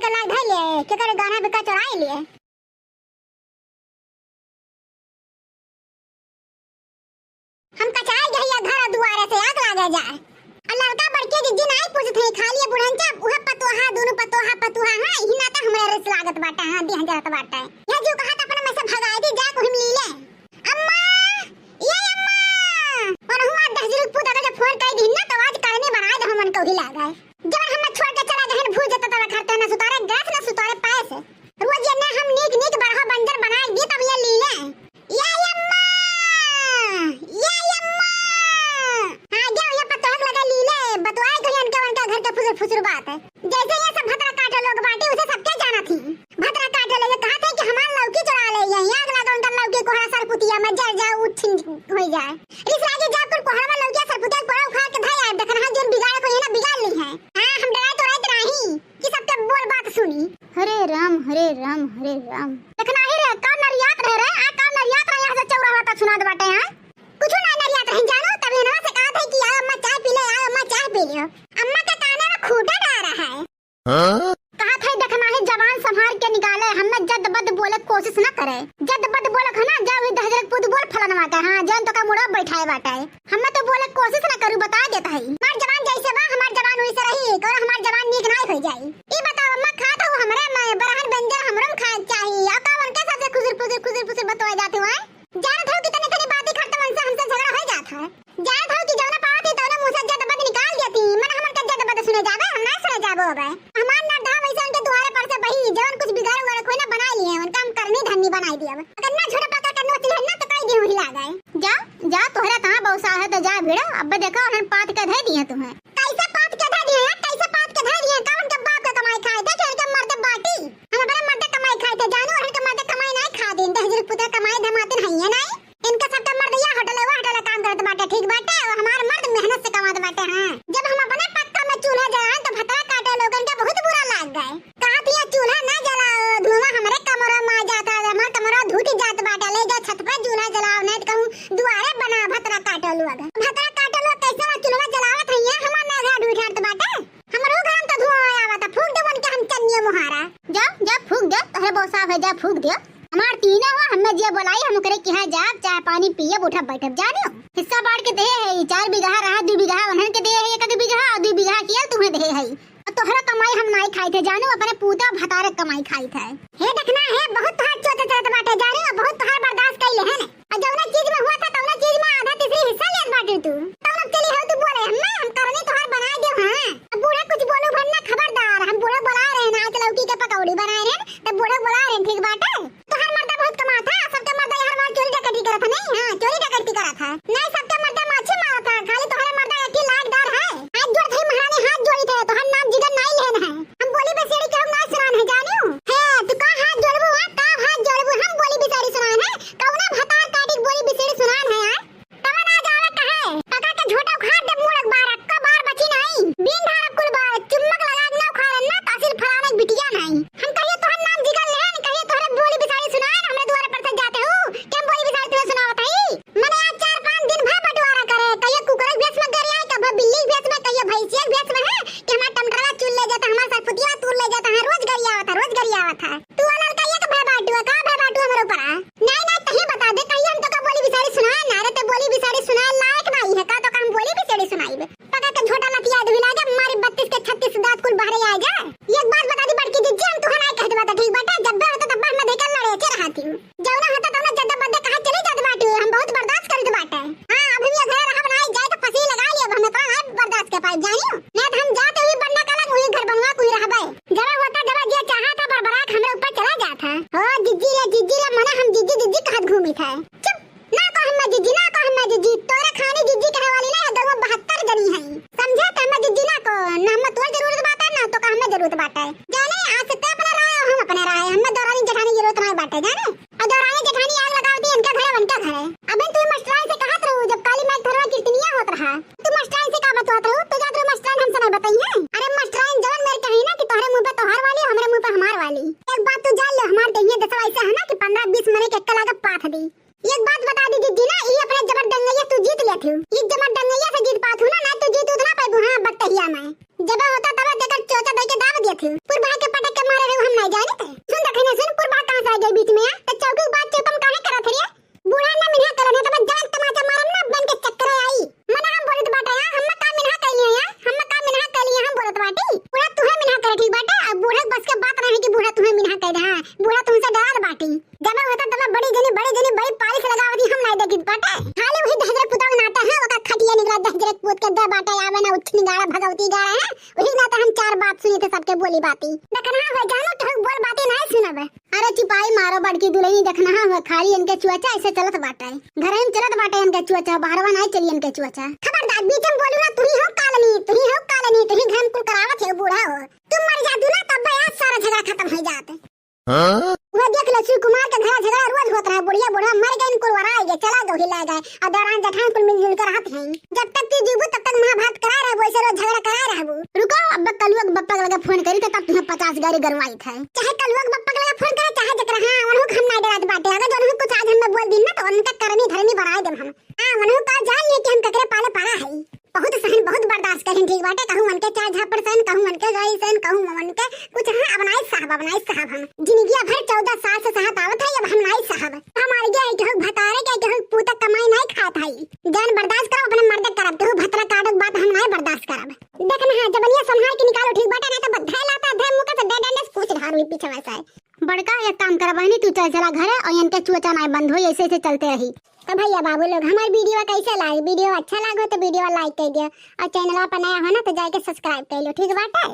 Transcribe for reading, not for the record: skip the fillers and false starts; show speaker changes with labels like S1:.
S1: के लाग धइले के करे गाना बिका चढ़ाई लिए। हम कचाई गइया घर दुआरे से आग लागे जाए। लड़का बड़के जिज्जी नहीं पूछत है खाली बुढ़ंचा उहा पतोहा दोनों पतोहा हां ही ना त हमरा रस लागत बाटा हां देह जात बाटा। या जो कहा त अपना में से भगाई दी जा को हम ले ले। अम्मा ये अम्मा और हुआ 10 रुपया पुता का फोन कर दी ना तो आज करने बना दे हमन को ही लागा। जब हम छोड़ के चला गए भूल जत तब खरते ना सुतारे गैस ना सुतारे पैसे रोज ये ना हम नीक नीक बरहा बंजर बना दी तब ये ले ले। या अम्मा हां जाओ ये पतोह लगा ले ले बतवाए कहीं उनका घर का फुसुर बात है। जैसे ये सब भतरा काटे लोग बाटे उसे सबके जाना थी। भतरा काटे लोग कहा थे कि हमार लौकी चुरा ले यहीं आग लगा उनका लौकी कोहरा सरपुतिया में जल जाए उछिन हो जाए। इस राजे जापुर कोहरा में लौकी सरपुतिया कोहरा उखाड़ के धाय आए देखना जोन बिगाड़ को ये ना बिगाड़ ली है। हां हम डराए तो रहत नहीं कि सबके बोल बात सुनी। हरे राम देखना ही रे का नरियात रह रे आ का नरियात रह यहां से चौरा होता सुना दे बाटे हां कुछ ना नरियात रह जानो तब ना से कहा था कि आओ अम्मा चाय पी ले आओ अम्मा चाय पी लियो। अम्मा के काने में खूंटा डाल रहा है। हां कहा था देखना है जवान संभाल के निकाले हमें जद बद बोले कोशिश ना करे। जद बद बोले खना जाओ 10 पुद बोल फलाना का हां जन तो का मुड़ा बैठाए बाटा है। हमें तो बोले कोशिश ना करू बता देता है। हमार जवान जैसे बा हमार जवान वैसे रही और हमार जवान नीक नहीं हो जाई। ई बताओ अम्मा खाता हो हमरे में बरहन बंजर हमरम खा चाहिए आ का उनके सबसे खुजर बतवा जाते हो। जान था कितने तनी बातें करते मन से हमसे झगड़ा हो जाता है। जान था कि जवना पावत है तवना मुंह से जद बद निकाल देती मन हमन का जद बद सुने जावे हम ना सुने जाबो अब हमार ना ढा वैसे उनके द्वारे पर से बही जवन कुछ बिगाड़ वाला कोई ना बना लिए उनका हम करनी धन्नी बनाई दिया। अगर ना छोटा पाका करनो चले ना तो कई दिन हिला गए। जा तोहरा कहां बौसा है तो जा भिड़ा अब देखो उन्हें पात के दे दिए तुम्हें। कैसे पात के दे दिए कैसे पात के दे दिए कौन के बाप का कमाई खाए थे के मर्द बाटी हम बड़े मर्द कमाई खाए थे जानू उनके मर्द कमाई नहीं खा दिन 10 रुपया पुत्र कमाई धमाते नहीं है नहीं। इनका सबका मर्द या होटल काम करत बाटे ठीक बाटे और हमार मर्द मेहनत से कमात बाटे। हां जब हम अपने पक्का में चूल्हा जलाएं तो भतरा काटे लोगन के बहुत बुरा लाग गए। कहा थी ये चूल्हा ना जलाओ धुआं हमारे कमरा में आ जाता है हमार कमरा धूट जात बाटे ले जा छत पे चूल्हा जलाओ नहीं तो कहूं दुआरे बना भतरा काटे लोग कैसे वो चूल्हा जलावत है हमार ना घर ढूंढत बाटे हमरो घर में तो धुआं आवत फूक दे उनके हम चन्नियो मुहारा। जा फूक दे तोहरे बौसा है जा फूक दे हमार तीना हुआ हमें जे बोलाई हम करे कि हां जा चाय पानी पिए उठा बैठे जानियो हिस्सा बांट के दे है 4 बीघा रहा 2 बीघा उन्हन के दे है 1 बीघा और 2 बीघा किया तुम्हें दे है तोहरा कमाई हम नहीं खाई थे जानो अपने पूता भतारे कमाई खाई थे। हे देखना है बहुत तोहार चोटे चोटे बाटे जानो बहुत तोहार बर्दाश्त कइले है और जौना चीज में हुआ था तौना चीज में आधा तीसरी हिस्सा लेन बाटे तू तौना चली हो तू बोले हम करने तोहार बना दे। हां अब बूढ़ा कुछ बोलो भरना खबरदार हम बूढ़ा बुला रहे हैं आज लौकी के पकौड़ी बना रहे हैं तब बूढ़ा बुला रहे हैं ठीक बाटे। तोहार मर्द बहुत कमाता सबके मर्द हर बार चोरी डकैती करत नहीं। हां चोरी डकैती करत है नहीं सबके मर्द माछी मारत है खाली तोहारे मर्द एक ही लाखदार है। हाथ जोड़ थे महारानी हाथ जोड़ी थे तोहार नाम जिगर नहीं लेना है हम बोली बेसेड़ी के हम ना सुनान है जानियो है तू का हाथ जोड़बू का हाथ जोड़बू हम बोली बेसेड़ी सुनान है कौना भतार काटी बोली बेसेड़ी सुनान है यार तब ना जावे कहे पका के झोटा उखाड़ दे मुड़क बार का बार बची नहीं बिन धार कुल बार चुम्मक लगा ना उखाड़ ना तहसील फलाने बिटिया नहीं हम कहिए तोहर नाम जिगर लेन कहिए तोहरे बोली बेसेड़ी सुनान हमरे द्वार पर से जाते हो के बोली बेसेड़ी तुम्हें सुनावत है मने आज 4-5 दिन भर बंटवारा करे कहिए कुकर बेच में कर आई कब बिल्ली बेच में कहिए भैंसिया बेच में है कि हमार टमटरा चुल ले जाता हमार सरपुतिया तूर ले जाता है रोज गरियावा था तू अलल कहिए के भाई बाटू का भाई बाटू हमरे ऊपर नहीं तही बता दे कहिए हम तो का बोली बेसेड़ी सुनाए ना रे ते बोली बेसेड़ी सुनाए लायक नहीं है का तो हम बोली बेसेड़ी सुनाईबे पका के झोटा लतिया धुला जा मारी 32 के 36 दांत कुल बाहर आ जा। एक बात बता दी बड़की दीजिए हम तुहा नहीं कहत बात ठीक बाटे जब बे होता तब मैं देकर लड़े के रहती हूं जौना होता तब मैं जद बदे कहा चली जात बाटे हम बहुत बर्दाश्त करत बाटे। हां अभी ये घर रहा बनाई जाए तो फसी लगा लियो हमें तो है बर्दाश्त के पाई जानियो नहीं तो हम जाते हुए बनना कला मुही घर बनवा कोई रहबे जरा होता जरा जे चाहा था बरबराक हमरे ऊपर चला जाता हो जिज्जी ले मने हम जिज्जी कहत घूमी था चुप ना को हम जिज्जी तोरा खाने जिज्जी कहे वाली ना दो 72 जनी है समझा त हम जिज्जी ना को ना हम तोर जरूरत बात है ना तो का हमें जरूरत बात है जाने आज से अपना रहा हम अपने रहा हम दौरानी जेठानी जरूरत नहीं बात है जाने और दौरानी जेठानी आग लगावती इनका घर बनता घर है। अबे तू मास्टरानी से कहत रहू जब काली माई थरवा कीर्तनिया होत रहा तू मास्टरानी से का बतवात रहू तो जात रहू मास्टरानी हमसे नहीं बताई है। अरे मास्टरानी जवन मेरे कही ना कि तोहरे मुंह पे तोहार वाली हमरे मुंह पे हमार वाली एक बात तू जान ले हमार दहिया दसवा ऐसा है ना कि 15-20 मने के कला का पाथ दी। एक बात बता दी दीदी ना ये अपने जबर डंगैया तू जीत ले थू ये जबर डंगैया से जीत पाथू ना तू जीत उतना पाई हां बटहिया में जब होता तब देकर चोचा दे के दाव दिया थू पूर्वा के पटक के मारे बनाए देखी बाटे खाली वही दहजरे पुतंग नाटे हैं ओका खटिया निकला दहजरे पुत के दे बाटे आवे ना उठनी गाड़ा भगवती गाड़ा है वही ना तो हम चार बात सुनी थे सबके बोली बाती देखना है जानो तो बोल बातें नहीं सुनबे अरे चिपाई मारो बड़की दुल्हनी देखना है खाली इनके चुआचा ऐसे चलत बाटे घर में चलत बाटे इनके चुआचा बाहरवा नहीं चली इनके चुआचा खबरदार बीच में बोलू ना तू ही हो कालनी तू ही घर में कुल करावत है बूढ़ा हो तुम मर जा दूना तब आज सारा झगड़ा खत्म हो जाते वो देख लो शिव कुमार का घर झगड़ा रोज होता है बुढ़िया बुढ़ा मर गए इनको वराएंगे चला दो हिला गए और दौरान जठान कुल मिलजुल कर रहते हैं जब तक तू जीवू तब तक महाभारत करा रहे वैसे रोज झगड़ा करा रहबू रुको अब कलुआ बप्पा लगा फोन करी तब तुम्हें 50 गाड़ी गरवाई था चाहे कलुआ बप्पा लगा फोन करे चाहे जकरा हां उनको हम नहीं डरात बाटे अगर जो कुछ आज हम बोल दिन ना तो उनका करनी धरनी बनाए दे हम हां उनको का जान ले कि हम ककरे पाले पाला है बहुत सहन बहुत बर्दाश्त करें ठीक बाटे कहूं मन के 4 झापड़ सहन कहूं मन के गाई सहन कहूं मन के कुछ हां अपनाए साहब हम जिंदगी भर 14 साल से सहत आवत है अब हम नहीं साहब हमारे गए के भतारे के पूता कमाई नहीं खात है जान बर्दाश्त करो अपने मर्द करब तो भतरा काटक बात हम नहीं बर्दाश्त करब देखना है जब ये संभाल के निकालो ठीक बाटे ना तो बधाई लाता धे मुका से डंडे पूछ धार पीछे वैसा है बड़का एक काम करबनी तू चल चला घर और इनके चुचा नहीं बंद हो ऐसे चलते रही तो भैया बाबू लोग हमारी वीडियो कैसे लगी वीडियो अच्छा लगा तो वीडियो लाइक कर दियो और चैनल पर नया हो ना तो जाके सब्सक्राइब कर लो ठीक बात है।